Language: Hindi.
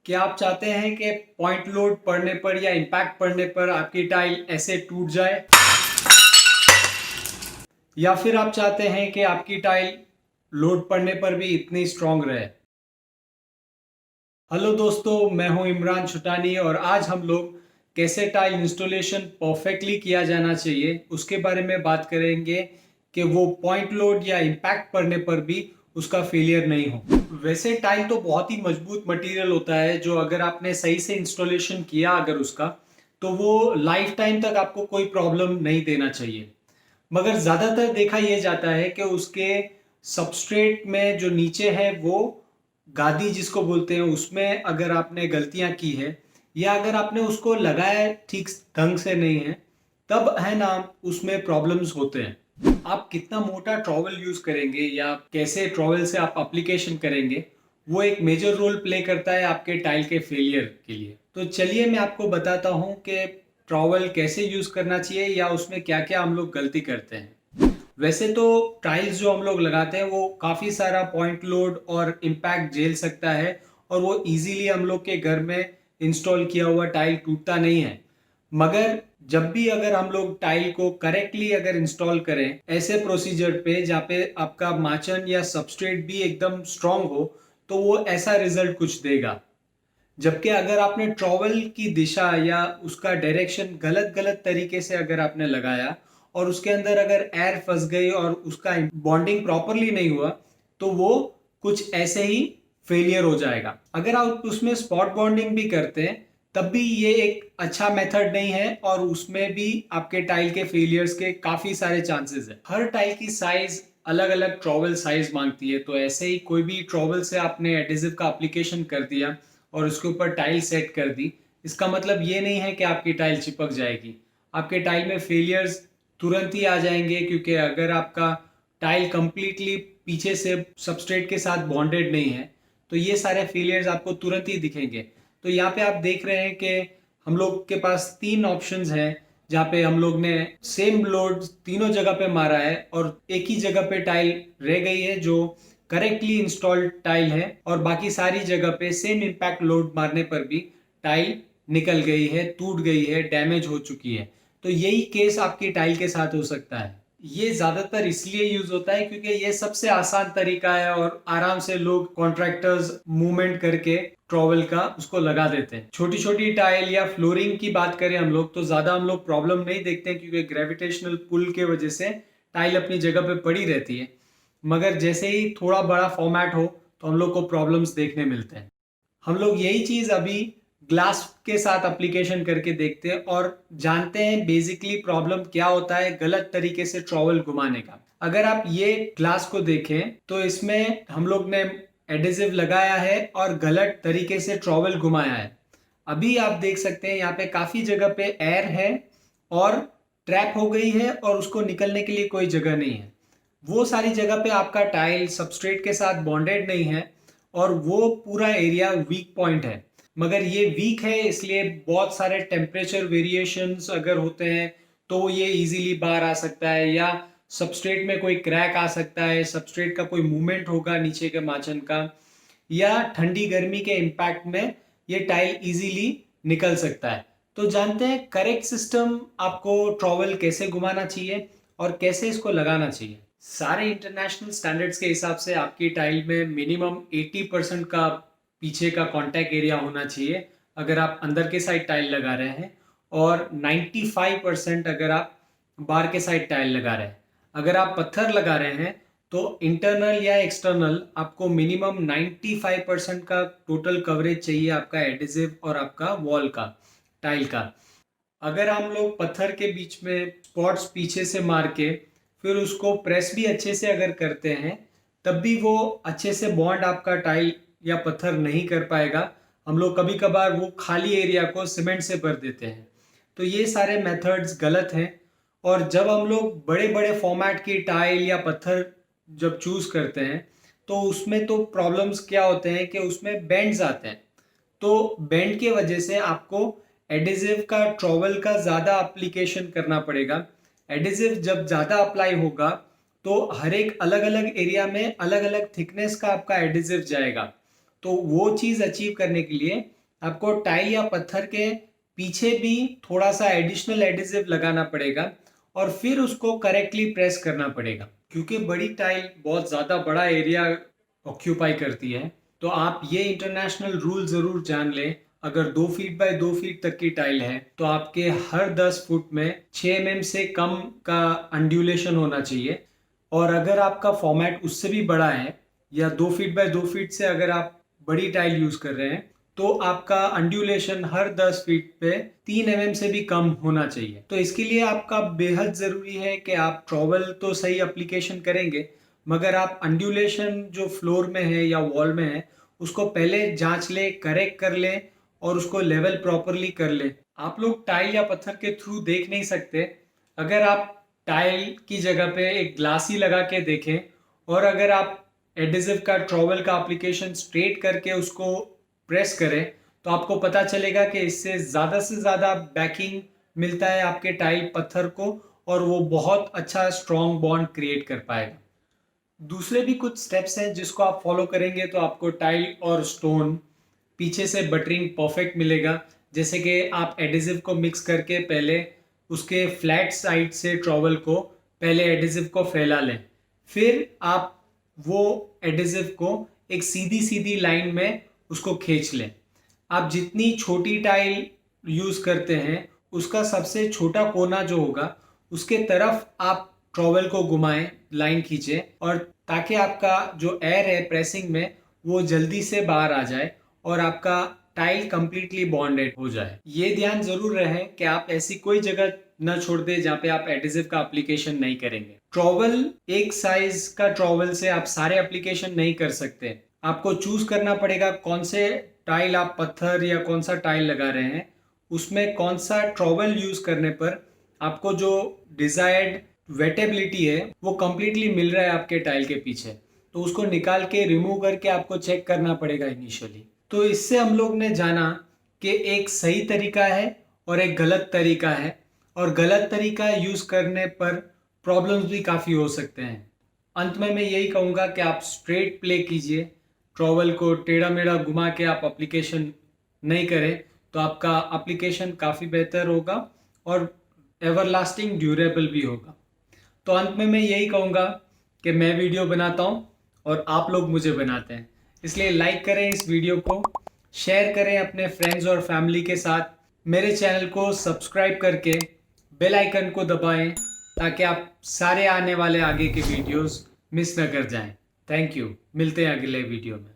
क्या आप चाहते हैं कि पॉइंट लोड पड़ने पर या इम्पैक्ट पड़ने पर आपकी टाइल ऐसे टूट जाए, या फिर आप चाहते हैं कि आपकी टाइल लोड पड़ने पर भी इतनी स्ट्रांग रहे? हेलो दोस्तों, मैं हूं इमरान छुटानी और आज हम लोग कैसे टाइल इंस्टॉलेशन परफेक्टली किया जाना चाहिए उसके बारे में बात करेंगे कि वो पॉइंट लोड या इम्पैक्ट पड़ने पर भी उसका फेलियर नहीं हो। वैसे टाइल तो बहुत ही मजबूत मटेरियल होता है जो अगर आपने सही से इंस्टॉलेशन किया अगर उसका, तो वो लाइफ टाइम तक आपको कोई प्रॉब्लम नहीं देना चाहिए। मगर ज़्यादातर देखा यह जाता है कि उसके सबस्ट्रेट में जो नीचे है वो गादी जिसको बोलते हैं उसमें अगर आपने गलतियां की है या अगर आपने उसको लगाया ठीक ढंग से नहीं है, तब है ना उसमें प्रॉब्लम्स होते हैं। आप कितना मोटा ट्रॉवल यूज करेंगे या कैसे ट्रॉवल से आप एप्लीकेशन करेंगे, वो एक मेजर रोल प्ले करता है आपके टाइल के फेलियर के लिए। तो चलिए मैं आपको बताता हूँ कि ट्रॉवल कैसे यूज करना चाहिए या उसमें क्या क्या हम लोग गलती करते हैं। वैसे तो टाइल्स जो हम लोग लगाते हैं वो काफ़ी सारा पॉइंट लोड और इम्पैक्ट झेल सकता है और वो इजीली हम लोग के घर में इंस्टॉल किया हुआ टाइल टूटता नहीं है। मगर जब भी अगर हम लोग टाइल को करेक्टली अगर इंस्टॉल करें ऐसे प्रोसीजर पे जहाँ पे आपका माचन या सबस्ट्रेट भी एकदम स्ट्रांग हो, तो वो ऐसा रिजल्ट कुछ देगा। जबकि अगर आपने ट्रॉवल की दिशा या उसका डायरेक्शन गलत गलत तरीके से अगर आपने लगाया और उसके अंदर अगर एयर फंस गई और उसका बॉन्डिंग प्रॉपरली नहीं हुआ, तो वो कुछ ऐसे ही फेलियर हो जाएगा। अगर आप उसमें स्पॉट बॉन्डिंग भी करते हैं तब भी ये एक अच्छा मेथड नहीं है और उसमें भी आपके टाइल के फेलियर्स के काफी सारे चांसेस है। हर टाइल की साइज अलग अलग ट्रॉवल साइज मांगती है, तो ऐसे ही कोई भी ट्रॉवल से आपने एडिजिव का एप्लीकेशन कर दिया और उसके ऊपर टाइल सेट कर दी, इसका मतलब ये नहीं है कि आपकी टाइल चिपक जाएगी। आपके टाइल में फेलियर्स तुरंत ही आ जाएंगे, क्योंकि अगर आपका टाइल कंप्लीटली पीछे से सबस्ट्रेट के साथ बॉन्डेड नहीं है तो ये सारे फेलियर्स आपको तुरंत ही दिखेंगे। तो यहाँ पे आप देख रहे हैं कि हम लोग के पास तीन ऑप्शंस हैं जहाँ पे हम लोग ने सेम लोड तीनों जगह पे मारा है और एक ही जगह पे टाइल रह गई है जो करेक्टली इंस्टॉल्ड टाइल है, और बाकी सारी जगह पे सेम इम्पैक्ट लोड मारने पर भी टाइल निकल गई है, टूट गई है, डैमेज हो चुकी है। तो यही केस आपकी टाइल के साथ हो सकता है। ये ज्यादातर इसलिए यूज होता है क्योंकि ये सबसे आसान तरीका है और आराम से लोग कॉन्ट्रैक्टर्स मूवमेंट करके ट्रॉवल का उसको लगा देते हैं। छोटी छोटी टाइल या फ्लोरिंग की बात करें हम लोग, तो ज्यादा हम लोग प्रॉब्लम नहीं देखते हैं क्योंकि ग्रेविटेशनल पुल के वजह से टाइल अपनी जगह पे पड़ी रहती है। मगर जैसे ही थोड़ा बड़ा फॉर्मेट हो तो हम लोग को प्रॉब्लम्स देखने मिलते हैं। हम लोग यही चीज अभी ग्लास के साथ एप्लीकेशन करके देखते हैं और जानते हैं बेसिकली प्रॉब्लम क्या होता है गलत तरीके से ट्रॉवल घुमाने का। अगर आप ये ग्लास को देखें तो इसमें हम लोग ने एडेसिव लगाया है और गलत तरीके से ट्रॉवल घुमाया है। अभी आप देख सकते हैं यहाँ पे काफी जगह पे एयर है और ट्रैप हो गई है और उसको निकलने के लिए कोई जगह नहीं है। वो सारी जगह पे आपका टाइल सबस्ट्रेट के साथ बॉन्डेड नहीं है और वो पूरा एरिया वीक पॉइंट है। मगर ये वीक है इसलिए बहुत सारे टेम्परेचर वेरिएशंस अगर होते हैं तो ये इजीली बाहर आ सकता है, या सबस्ट्रेट में कोई क्रैक आ सकता है, सबस्ट्रेट का कोई मूवमेंट होगा नीचे के माचन का, या ठंडी गर्मी के इम्पैक्ट में ये टाइल इजीली निकल सकता है। तो जानते हैं करेक्ट सिस्टम आपको ट्रॉवल कैसे घुमाना चाहिए और कैसे इसको लगाना चाहिए। सारे इंटरनेशनल स्टैंडर्ड्स के हिसाब से आपकी टाइल में मिनिमम 80% का पीछे का कॉन्टैक्ट एरिया होना चाहिए अगर आप अंदर के साइड टाइल लगा रहे हैं, और 95% अगर आप बाहर के साइड टाइल लगा रहे हैं। अगर आप पत्थर लगा रहे हैं तो इंटरनल या एक्सटर्नल आपको मिनिमम 95% का टोटल कवरेज चाहिए आपका एडिजिव और आपका वॉल का, टाइल का। अगर हम लोग पत्थर के बीच में स्पॉट्स पीछे से मार के फिर उसको प्रेस भी अच्छे से अगर करते हैं, तब भी वो अच्छे से बॉन्ड आपका टाइल या पत्थर नहीं कर पाएगा। हम लोग कभी कभार वो खाली एरिया को सीमेंट से भर देते हैं। तो ये सारे मेथड्स गलत हैं। और जब हम लोग बड़े बड़े फॉर्मेट की टाइल या पत्थर जब चूज करते हैं तो उसमें तो प्रॉब्लम्स क्या होते हैं कि उसमें बेंड्स आते हैं। तो बेंड की वजह से आपको एडिजिव का ट्रॉवल का ज़्यादा एप्लीकेशन करना पड़ेगा। एडिजिव जब ज़्यादा अप्लाई होगा तो हर एक अलग अलग एरिया में अलग अलग थिकनेस का आपका एडिजिव जाएगा। तो वो चीज़ अचीव करने के लिए आपको टाइल या पत्थर के पीछे भी थोड़ा सा एडिशनल एडिसिव लगाना पड़ेगा और फिर उसको करेक्टली प्रेस करना पड़ेगा, क्योंकि बड़ी टाइल बहुत ज़्यादा बड़ा एरिया ऑक्यूपाई करती है। तो आप ये इंटरनेशनल रूल ज़रूर जान लें। अगर 2 फीट बाय 2 फीट तक की टाइल है तो आपके हर 10 फुट में 6 mm से कम का अंड्यूलेशन होना चाहिए। और अगर आपका फॉर्मेट उससे भी बड़ा है या 2 फीट बाय 2 फीट से अगर आप बड़ी टाइल यूज कर रहे हैं तो आपका अंड्यूलेशन हर 10 फीट पे 3 mm से भी कम होना चाहिए। तो इसके लिए आपका बेहद ज़रूरी है कि आप ट्रॉवल तो सही एप्लीकेशन करेंगे, मगर आप अंड्यूलेशन जो फ्लोर में है या वॉल में है उसको पहले जांच ले, करेक्ट कर ले और उसको लेवल प्रॉपरली कर ले। आप लोग टाइल या पत्थर के थ्रू देख नहीं सकते। अगर आप टाइल की जगह पे एक ग्लास ही लगा के देखें और अगर आप एडिसिव का ट्रॉवल का एप्लीकेशन स्ट्रेट करके उसको प्रेस करें तो आपको पता चलेगा कि इससे से ज़्यादा बैकिंग मिलता है आपके टाइल पत्थर को और वो बहुत अच्छा स्ट्रॉन्ग बॉन्ड क्रिएट कर पाएगा। दूसरे भी कुछ स्टेप्स हैं जिसको आप फॉलो करेंगे तो आपको टाइल और स्टोन पीछे से बटरिंग परफेक्ट मिलेगा। जैसे कि आप एडिसिव को मिक्स करके पहले उसके फ्लैट साइड से ट्रॉवल को पहले एडिसिव को फैला लें, फिर आप वो एडिसिव को एक सीधी सीधी लाइन में उसको खींच लें। आप जितनी छोटी टाइल यूज करते हैं उसका सबसे छोटा कोना जो होगा उसके तरफ आप ट्रॉवल को घुमाएं, लाइन खींचे और ताकि आपका जो एयर है प्रेसिंग में वो जल्दी से बाहर आ जाए और आपका टाइल कंप्लीटली बॉन्डेड हो जाए। ये ध्यान जरूर रहे कि आप ऐसी कोई जगह न छोड़ दे जहाँ पे आप एडिसिव का एप्लीकेशन नहीं करेंगे। ट्रॉवल एक साइज का ट्रॉवल से आप सारे एप्लीकेशन नहीं कर सकते। आपको चूज करना पड़ेगा कौन से टाइल आप पत्थर या कौन सा टाइल लगा रहे हैं, उसमें कौन सा ट्रॉवल यूज करने पर आपको जो डिजायर्ड वेटेबिलिटी है वो कंप्लीटली मिल रहा है आपके टाइल के पीछे। तो उसको निकाल के रिमूव करके आपको चेक करना पड़ेगा इनिशियली। तो इससे हम लोग ने जाना कि एक सही तरीका है और एक गलत तरीका है, और गलत तरीका यूज करने पर प्रॉब्लम्स भी काफ़ी हो सकते हैं। अंत में मैं यही कहूँगा कि आप स्ट्रेट प्ले कीजिए, ट्रॉवल को टेढ़ा मेढ़ा घुमा के आप एप्लीकेशन नहीं करें तो आपका एप्लीकेशन काफ़ी बेहतर होगा और एवरलास्टिंग ड्यूरेबल भी होगा। तो अंत में मैं यही कहूँगा कि मैं वीडियो बनाता हूँ और आप लोग मुझे बनाते हैं, इसलिए लाइक करें इस वीडियो को, शेयर करें अपने फ्रेंड्स और फैमिली के साथ, मेरे चैनल को सब्सक्राइब करके बेल आइकन को दबाएं ताकि आप सारे आने वाले आगे के वीडियोस मिस न कर जाएं। थैंक यू, मिलते हैं अगले वीडियो में।